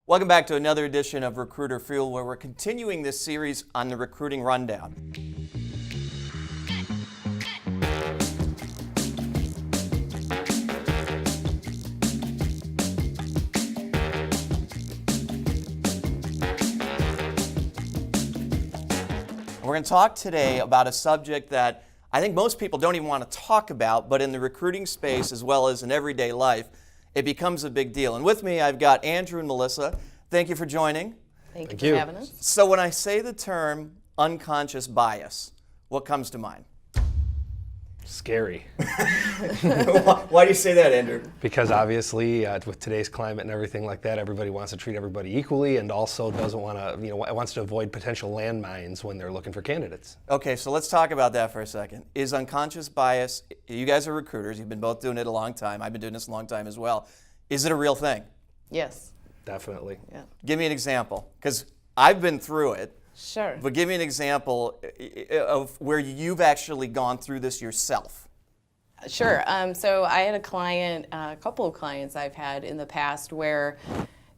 Welcome back to another edition of Recruiter Fuel, where we're continuing this series on the recruiting rundown. We're going to talk today about a subject that I think most people don't even want to talk about, but in the recruiting space as well as in everyday life, it becomes a big deal. And with me, I've got Andrew and Melissa. Thank you for joining. Thank you for having us. So when I say the term unconscious bias, what comes to mind? Scary. Why do you say that, Andrew? Because obviously, with today's climate and everything like that, everybody wants to treat everybody equally, and also doesn't want to, wants to avoid potential landmines when they're looking for candidates. Okay, so let's talk about that for a second. Is unconscious bias, you guys are recruiters, you've been both doing it a long time, I've been doing this a long time as well. Is it a real thing? Yes. Definitely. Yeah. Give me an example, because I've been through it. Sure. But give me an example of where you've actually gone through this yourself. Sure. So I had a couple of clients I've had in the past where,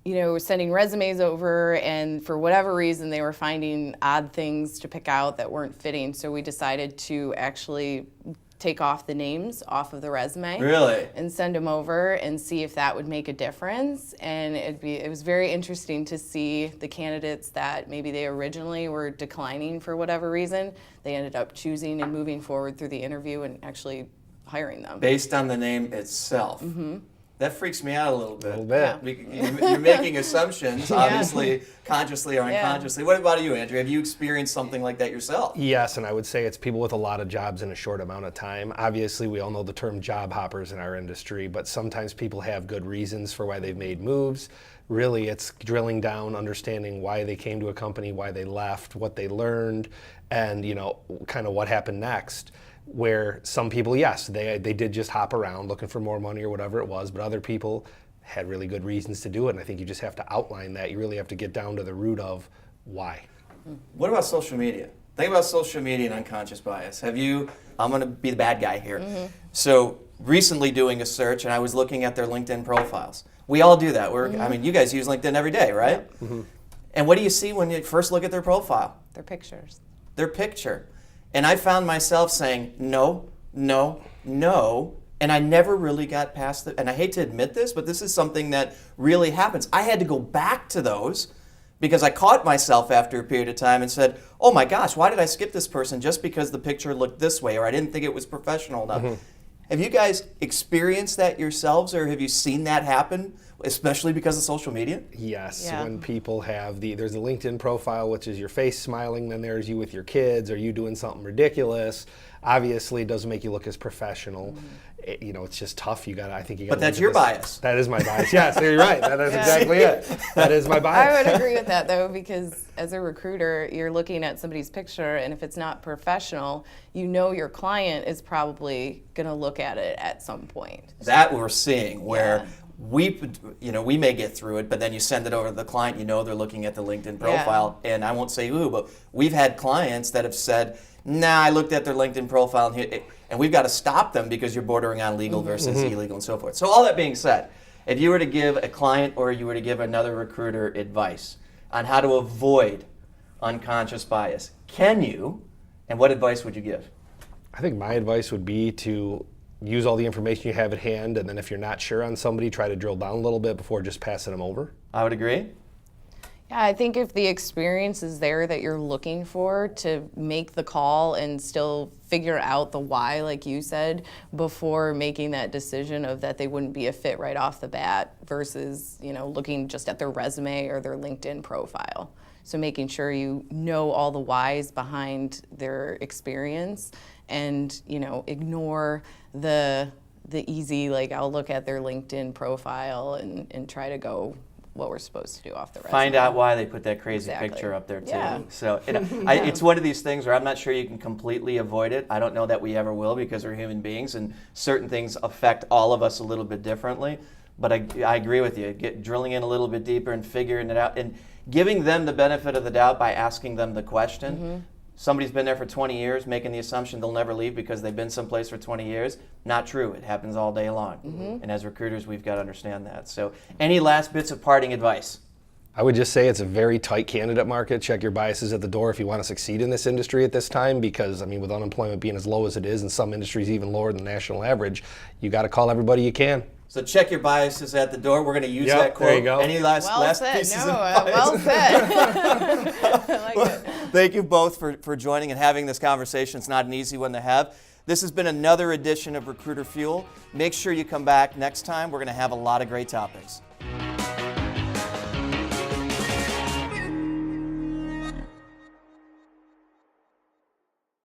we're sending resumes over, and for whatever reason they were finding odd things to pick out that weren't fitting. So we decided to actually take off the names off of the resume. Really? And send them over and see if that would make a difference. And it was very interesting to see the candidates that maybe they originally were declining for whatever reason. They ended up choosing and moving forward through the interview and actually hiring them. Based on the name itself. Mm-hmm. That freaks me out a little bit. A little bit. Yeah. You're making assumptions, obviously, consciously or Yeah. unconsciously. What about you, Andrew? Have you experienced something like that yourself? Yes, and I would say it's people with a lot of jobs in a short amount of time. Obviously, we all know the term job hoppers in our industry, but sometimes people have good reasons for why they've made moves. Really, it's drilling down, understanding why they came to a company, why they left, what they learned, and kind of what happened next. Where some people, yes, they did just hop around looking for more money or whatever it was, but other people had really good reasons to do it, and I think you just have to outline that. You really have to get down to the root of why. What about social media? Think about social media and unconscious bias. I'm going to be the bad guy here. Mm-hmm. So recently doing a search, and I was looking at their LinkedIn profiles. We all do that. You guys use LinkedIn every day, right? Yeah. Mm-hmm. And what do you see when you first look at their profile? Their pictures. Their picture. And I found myself saying, no, no, no, and I never really got past it. And I hate to admit this, but this is something that really happens. I had to go back to those because I caught myself after a period of time and said, oh my gosh, why did I skip this person just because the picture looked this way or I didn't think it was professional enough? Mm-hmm. Have you guys experienced that yourselves, or have you seen that happen, especially because of social media? Yes, Yeah. when people have there's a LinkedIn profile, which is your face smiling, then there's you with your kids, or you doing something ridiculous. Obviously, it doesn't make you look as professional. Mm-hmm. It's just tough. But that's your bias. That is my bias. Yes, you're right. That is exactly it. That is my bias. I would agree with that, though, because as a recruiter, you're looking at somebody's picture, and if it's not professional, your client is probably going to look at it at some point. That we're seeing where we may get through it, but then you send it over to the client, they're looking at the LinkedIn profile, and I won't say who, but we've had clients that have said, nah, I looked at their LinkedIn profile, and we've got to stop them because you're bordering on legal versus illegal and so forth. So all that being said, if you were to give a client or you were to give another recruiter advice on how to avoid unconscious bias, can you, and what advice would you give? I think my advice would be to use all the information you have at hand, and then if you're not sure on somebody, try to drill down a little bit before just passing them over. I would agree. Yeah, I think if the experience is there that you're looking for to make the call and still figure out the why, like you said, before making that decision of that they wouldn't be a fit right off the bat versus, looking just at their resume or their LinkedIn profile. So making sure you know all the whys behind their experience and, ignore the easy, like I'll look at their LinkedIn profile and try to go what we're supposed to do off the resume. Find out why they put that crazy Exactly. picture up there too. Yeah. So it's one of these things where I'm not sure you can completely avoid it. I don't know that we ever will because we're human beings and certain things affect all of us a little bit differently. But I agree with you. Drilling in a little bit deeper and figuring it out and giving them the benefit of the doubt by asking them the question. Mm-hmm. Somebody's been there for 20 years, making the assumption they'll never leave because they've been someplace for 20 years. Not true. It happens all day long. Mm-hmm. And as recruiters, we've got to understand that. So any last bits of parting advice? I would just say it's a very tight candidate market. Check your biases at the door if you want to succeed in this industry at this time, because I mean, with unemployment being as low as it is, and some industries even lower than the national average, you got to call everybody you can. So check your biases at the door. We're going to use Yep, that quote. there you go. Any last said. pieces No, of advice? well said. I like it. Thank you both for joining and having this conversation. It's not an easy one to have. This has been another edition of Recruiter Fuel. Make sure you come back next time. We're going to have a lot of great topics.